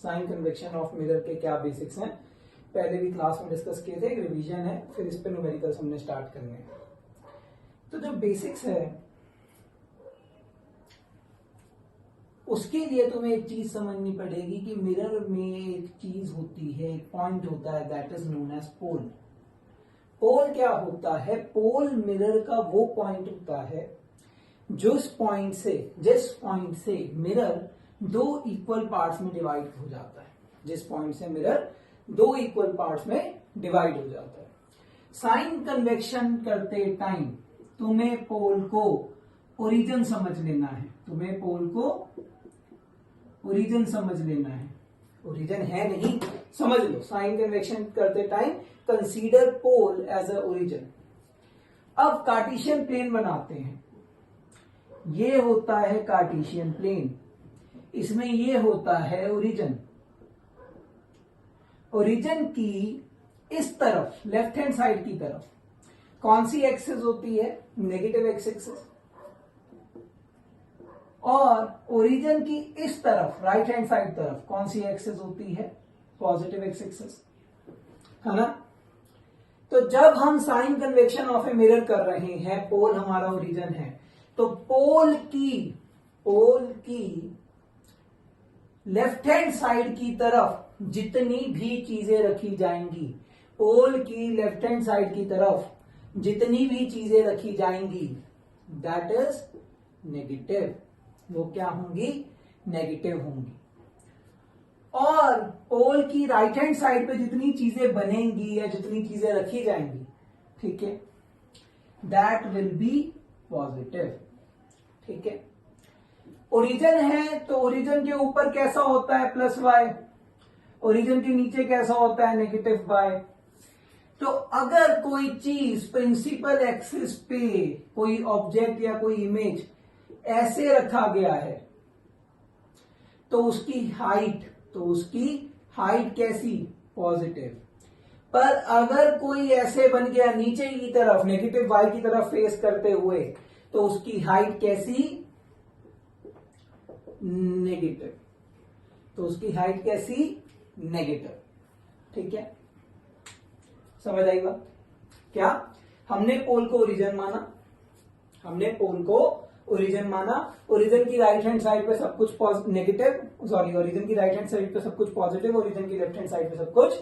Sign convention of mirror के क्या basics हैं, पहले भी क्लास में डिस्कस किए थे, एक रिवीजन है, फिर इस पे न्यूमेरिकल्स हमने स्टार्ट करने हैं। तो जो बेसिक्स है उसके लिए तुम्हें एक चीज समझनी पड़ेगी कि मिरर में एक चीज होती है, एक पॉइंट होता है, दैट इज नोन एज पोल। पोल क्या होता है? पोल मिरर का वो पॉइंट होता है जिस पॉइंट से मिरर दो इक्वल पार्ट्स में डिवाइड हो जाता है, जिस पॉइंट से मिरर दो इक्वल पार्ट्स में डिवाइड हो जाता है। साइन कन्वेक्शन करते टाइम तुम्हें पोल को ओरिजिन समझ लेना है, ओरिजिन समझ लेना है, ओरिजिन है नहीं समझ लो। साइन कन्वेक्शन करते time consider pole as a origin. अब कार्टेशियन प्लेन बनाते हैं, ये होता है कार्टेशियन प्लेन, इसमें ये होता है ओरिजिन। ओरिजिन की इस तरफ लेफ्ट हैंड साइड की तरफ कौन सी एक्सिस होती है? Negative x axis. और ओरिजिन की इस तरफ राइट हैंड साइड तरफ कौन सी एक्सिस होती है? पॉजिटिव एक्स एक्सिस, है ना। तो जब हम sign convention of a mirror कर रहे हैं, पोल हमारा ओरिजिन है, तो पोल की लेफ्ट हैंड साइड की तरफ जितनी भी चीजें रखी जाएंगी, पोल की लेफ्ट हैंड साइड की तरफ जितनी भी चीजें रखी जाएंगी, दैट इज नेगेटिव। वो क्या होंगी? नेगेटिव होंगी। और पोल की राइट हैंड साइड पे जितनी चीजें बनेंगी या जितनी चीजें रखी जाएंगी, ठीक है, दैट विल बी पॉजिटिव। ठीक है, ओरिजिन है तो ओरिजिन के ऊपर कैसा होता है? Plus Y. ओरिजिन के नीचे कैसा होता है? Negative Y. तो अगर कोई चीज प्रिंसिपल एक्सिस पे, कोई ऑब्जेक्ट या कोई इमेज ऐसे रखा गया है, तो उसकी हाइट कैसी? पॉजिटिव। पर अगर कोई ऐसे बन गया नीचे की तरफ, नेगेटिव वाई की तरफ फेस करते हुए, तो उसकी हाइट कैसी? नेगेटिव। तो उसकी हाइट कैसी? नेगेटिव। ठीक है, समझ आई बात? क्या हमने पोल को ओरिजिन माना, ओरिजिन की राइट हैंड साइड पे सब कुछ नेगेटिव, ओरिजिन की राइट हैंड साइड पे सब कुछ पॉजिटिव, ओरिजिन की लेफ्ट हैंड साइड पे सब कुछ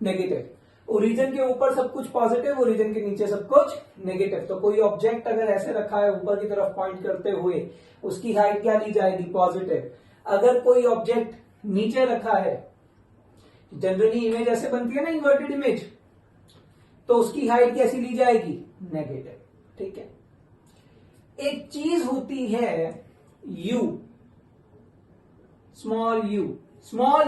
नेगेटिव। ओरिजिन के ऊपर सब कुछ पॉजिटिव, ओरिजिन के नीचे सब कुछ नेगेटिव। तो कोई ऑब्जेक्ट अगर ऐसे रखा है ऊपर की तरफ पॉइंट करते हुए, उसकी हाइट क्या ली जाएगी? पॉजिटिव। अगर कोई ऑब्जेक्ट नीचे रखा है, जनरली इमेज ऐसे बनती है ना, इन्वर्टेड इमेज, तो उसकी हाइट कैसी ली जाएगी? नेगेटिव। ठीक है, एक चीज होती है u, स्मॉल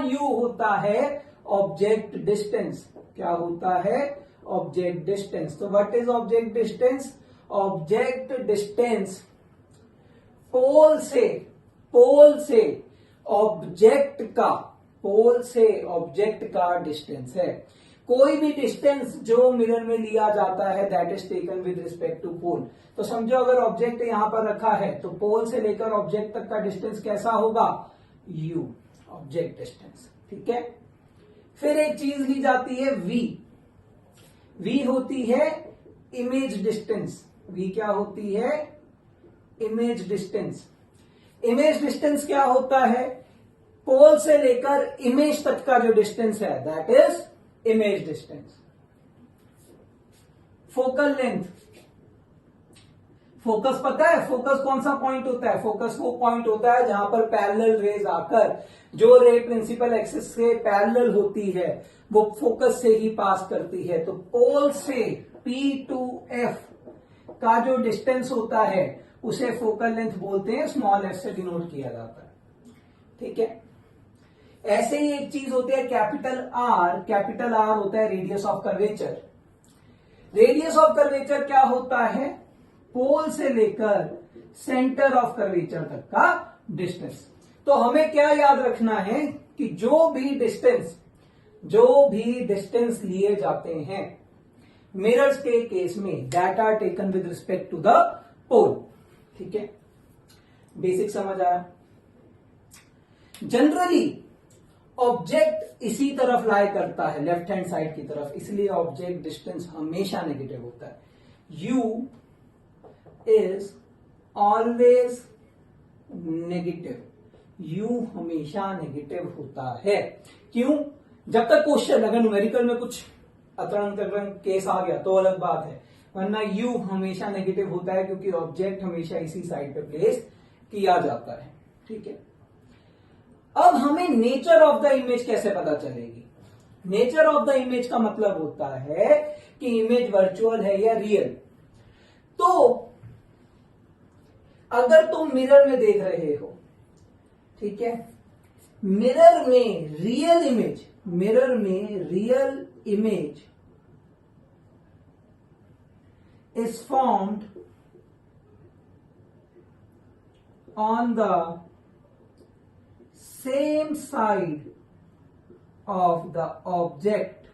u होता है ऑब्जेक्ट डिस्टेंस। क्या होता है? Object distance. तो what is object distance? Object distance pole से ऑब्जेक्ट का डिस्टेंस है। कोई भी डिस्टेंस जो मिरर में लिया जाता है, that is taken with respect to pole. तो समझो अगर ऑब्जेक्ट यहां पर रखा है, तो पोल से लेकर ऑब्जेक्ट तक का डिस्टेंस कैसा होगा? u, object distance. ठीक है, फिर एक चीज ली जाती है v होती है इमेज डिस्टेंस। v क्या होती है? Image distance. इमेज डिस्टेंस क्या होता है? पोल से लेकर इमेज तक का जो डिस्टेंस है, that is image distance. Focal length, focus पता है? फोकस कौन सा पॉइंट होता है? फोकस वो पॉइंट होता है जहां पर पैरेलल रेज आकर, जो रे प्रिंसिपल एक्सिस से पैरेलल होती है, वो फोकस से ही पास करती है। तो पोल से P to F का जो डिस्टेंस होता है, उसे फोकल लेंथ बोलते हैं, स्मॉल f से डिनोट किया जाता है। ठीक है, ऐसे ही एक चीज होती है कैपिटल R होता है radius of curvature. Radius of curvature क्या होता है? पोल से लेकर सेंटर ऑफ कर्वेचर तक का डिस्टेंस। तो हमें क्या याद रखना है कि जो भी डिस्टेंस लिए जाते हैं मिरर्स के केस में, that are taken with respect to the pole. ठीक है, बेसिक समझ आया? जनरली ऑब्जेक्ट इसी तरफ लाई करता है, लेफ्ट हैंड साइड की तरफ, इसलिए ऑब्जेक्ट डिस्टेंस हमेशा नेगेटिव होता है. u is always negative. u हमेशा नेगेटिव होता है. क्यों? जब तक क्वेश्चन अगर न्यूमेरिकल में कुछ अतरंग केस आ गया तो अलग बात है, वरना u हमेशा नेगेटिव होता है क्योंकि ऑब्जेक्ट हमेशा इसी साइड पे प्लेस किया जाता है. ठीक है. अब हमें नेचर ऑफ द इमेज कैसे पता चलेगी? नेचर ऑफ द इमेज का मतलब होता है कि इमेज वर्चुअल है या रियल. तो अगर तुम मिरर में देख रहे हो, ठीक है, मिरर में real image is formed on the same side of the object.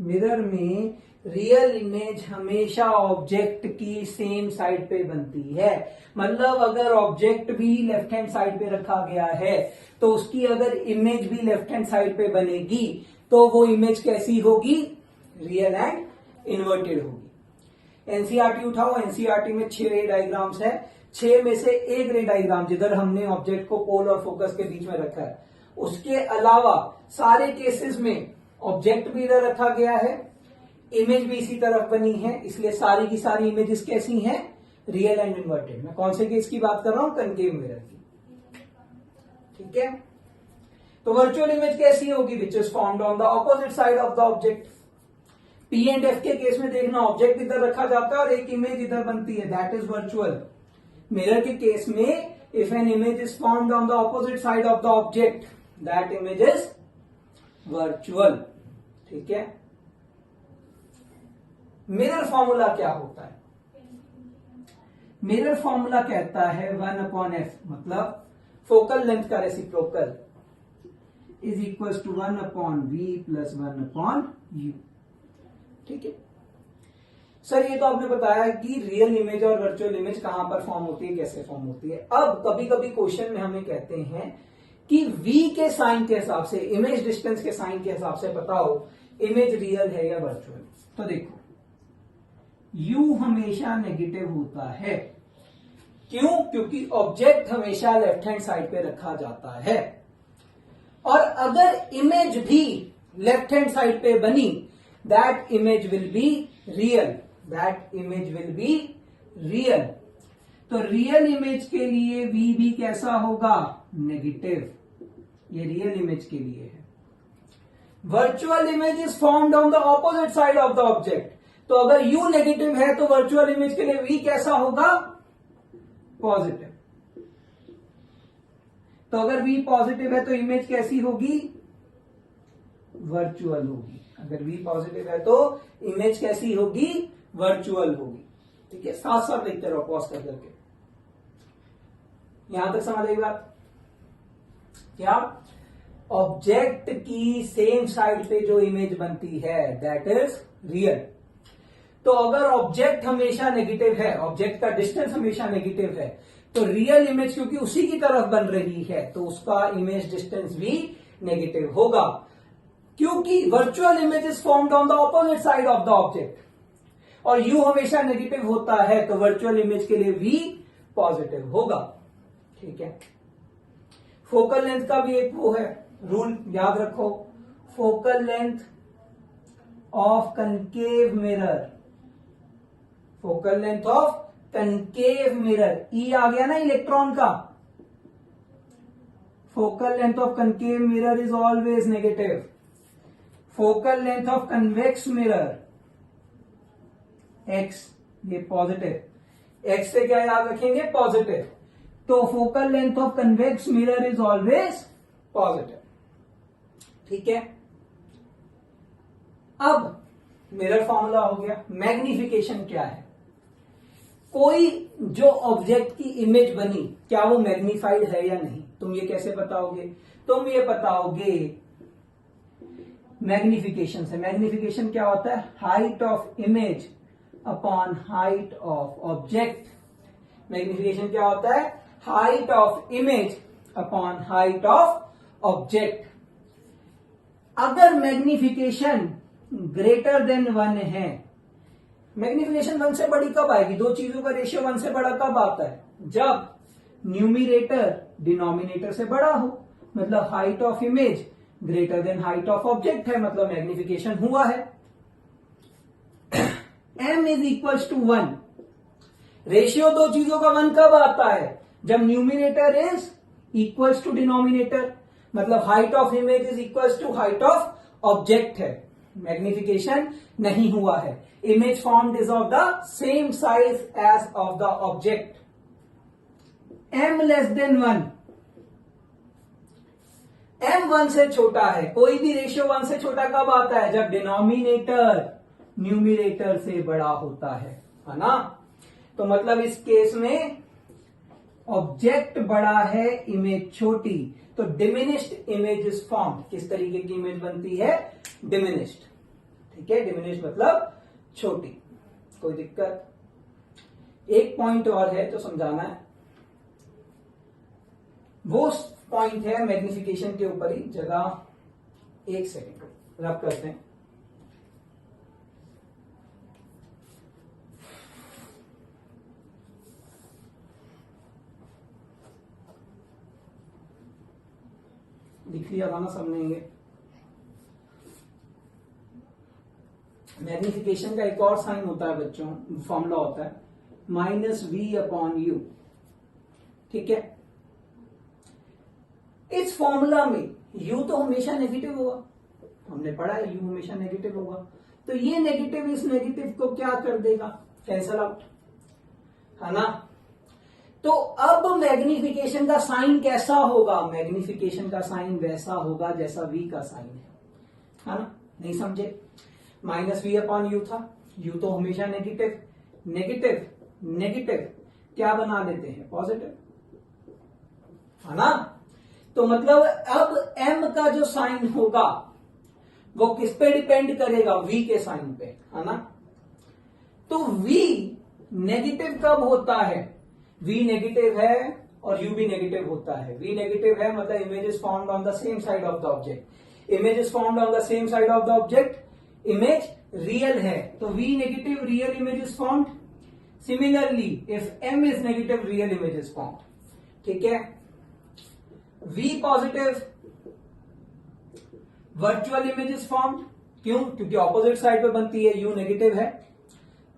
Mirror में रियल इमेज हमेशा ऑब्जेक्ट की सेम साइड पे बनती है. मतलब अगर ऑब्जेक्ट भी लेफ्ट हैंड साइड पे रखा गया है तो उसकी अगर इमेज भी लेफ्ट हैंड साइड पे बनेगी तो वो इमेज कैसी होगी? रियल एंड इन्वर्टेड होगी. एनसीईआरटी उठाओ. एनसीईआरटी में 6 रे डायग्राम्स है. 6 में से एक रे डायग्राम जिधर हमने ऑब्जेक्ट को पोल और फोकस के बीच में रखा है, उसके अलावा सारे केसेस में ऑब्जेक्ट भी इधर रखा गया है, इमेज भी इसी तरफ बनी है, इसलिए सारी की सारी इमेजेस कैसी हैं? Real and inverted. मैं कौन से केस की बात कर रहा हूं? कनकेव मिरर की. ठीक है. तो वर्चुअल इमेज कैसी होगी? Which is formed on the opposite side of the object. P and F के केस में देखना, ऑब्जेक्ट इधर रखा जाता है और एक इमेज इधर बनती है, दैट इज वर्चुअल. मिरर के केस में if an image is formed on the opposite side of the object, that image is virtual. ठीक है. मिरर फॉर्मूला क्या होता है? मिरर फॉर्मूला कहता है 1/f, मतलब फोकल लेंथ का reciprocal is equal to 1/v plus 1/u. ठीक है. सर ये तो आपने बताया कि रियल इमेज और वर्चुअल इमेज कहां पर फॉर्म होती है, कैसे फॉर्म होती है. अब कभी कभी क्वेश्चन में हमें कहते हैं कि v के साइन के हिसाब से, इमेज डिस्टेंस के साइन के हिसाब से बताओ इमेज रियल है या वर्चुअल. तो देखो, u हमेशा नेगेटिव होता है. क्यों? क्योंकि ऑब्जेक्ट हमेशा लेफ्ट हैंड साइड पे रखा जाता है. और अगर इमेज भी लेफ्ट हैंड साइड पे बनी, that image will be real. तो रियल इमेज के लिए v भी कैसा होगा? नेगेटिव. ये रियल इमेज के लिए है. Virtual image is formed on the opposite side of the object. तो अगर u नेगेटिव है तो वर्चुअल इमेज के लिए v कैसा होगा? पॉजिटिव. तो अगर v पॉजिटिव है तो इमेज कैसी होगी? वर्चुअल होगी. अगर v पॉजिटिव है तो इमेज कैसी होगी? वर्चुअल होगी. ठीक है. साथ साथ देखते रहो पॉज कर करके. यहां तक समझ आई बात? क्या? ऑब्जेक्ट की सेम साइड पे जो इमेज बनती है दैट इज रियल. तो अगर ऑब्जेक्ट हमेशा नेगेटिव है, ऑब्जेक्ट का डिस्टेंस हमेशा नेगेटिव है, तो रियल इमेज क्योंकि उसी की तरफ बन रही है तो उसका इमेज डिस्टेंस भी नेगेटिव होगा. क्योंकि virtual image is formed on the opposite side of the object और u हमेशा नेगेटिव होता है तो वर्चुअल इमेज के लिए v पॉजिटिव होगा. ठीक है. फोकल लेंथ का भी एक वो है रूल, याद रखो. Focal length of concave mirror, focal length of concave mirror, e आ गया ना इलेक्ट्रॉन का. Focal length of concave mirror is always negative. Focal length of convex mirror x, ये पॉजिटिव. x से क्या याद रखेंगे? पॉजिटिव. तो focal length of convex mirror is always positive. ठीक है. अब मिरर फॉर्मूला हो गया. मैग्निफिकेशन क्या है? कोई जो ऑब्जेक्ट की इमेज बनी, क्या वो मैग्निफाइड है या नहीं? तुम ये कैसे बताओगे? तुम ये बताओगे मैग्निफिकेशन से. मैग्निफिकेशन क्या होता है? Height of image upon height of object. Magnification क्या होता है? Height of image upon height of object. अगर मैग्निफिकेशन ग्रेटर देन 1 है, मैग्निफिकेशन 1 से बड़ी कब आएगी? दो चीजों का रेशियो 1 से बड़ा कब आता है? जब न्यूमिरेटर डिनोमिनेटर से बड़ा हो, मतलब height of image greater than height of object है, मतलब मैग्निफिकेशन हुआ है। m is equals to 1। Ratio दो चीजों का 1 कब आता है? जब numerator is equals to denominator, मतलब height of image is equals to height of object है, मैग्निफिकेशन नहीं हुआ है। Image formed is of the same size as of the object. m less than 1, m 1 से छोटा है। कोई भी रेशियो 1 से छोटा कब आता है? जब डिनोमिनेटर न्यूमिरेटर से बड़ा होता है ना। तो मतलब इस केस में ऑब्जेक्ट बड़ा है, इमेज छोटी, तो डिमिनिश्ड इमेज इज फॉर्म्ड। किस तरीके की इमेज बनती है? डिमिनिश्ड। ठीक है, डिमिनिश्ड मतलब छोटी। कोई दिक्कत? एक पॉइंट और है तो समझाना है, वो पॉइंट है मैग्निफिकेशन के ऊपर ही जगह। एक सेकेंड रब करते हैं। लिख लिया था ना सबने ये? मैग्निफिकेशन का एक और साइन होता है बच्चों, फॉर्मूला होता है -v अपॉन u। ठीक है, इस फॉर्मूला में u तो हमेशा नेगेटिव होगा, हमने पढ़ा है u हमेशा नेगेटिव होगा। तो ये नेगेटिव इस नेगेटिव को क्या कर देगा? कैंसल आउट, है ना। तो अब मैग्निफिकेशन का साइन कैसा होगा? मैग्निफिकेशन का साइन वैसा होगा जैसा v का साइन है ना। नहीं समझे? -v अपॉन u था, u तो हमेशा नेगेटिव, नेगेटिव नेगेटिव क्या बना देते हैं? पॉजिटिव, है ना। तो मतलब अब m का जो साइन होगा वो किस पे डिपेंड करेगा? v के साइन पे, है ना। तो v नेगेटिव कब होता है? v नेगेटिव है और u भी नेगेटिव होता है। v नेगेटिव है मतलब image is found on the same side of the object. Image is found on the same side of the object, image real है, तो v negative, real image is found. Similarly if m is negative, real image is found. ठीक है, v positive, virtual image is found. क्यों? क्योंकि opposite side पे बनती है, u negative है,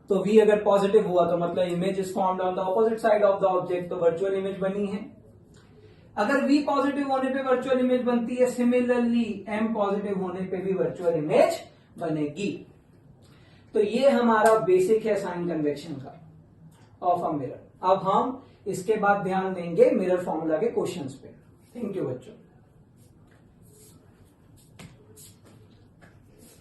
तो v अगर पॉजिटिव हुआ तो मतलब image is formed on the opposite side of the object, तो वर्चुअल इमेज बनी है। अगर v पॉजिटिव होने पे वर्चुअल इमेज बनती है, सिमिलरली m पॉजिटिव होने पे भी वर्चुअल इमेज बनेगी। तो ये हमारा बेसिक है साइन कन्वेक्शन का ऑफ अ मिरर। अब हम इसके बाद ध्यान देंगे मिरर फॉर्मूला के क्वेश्चंस पे। थैंक यू बच्चों।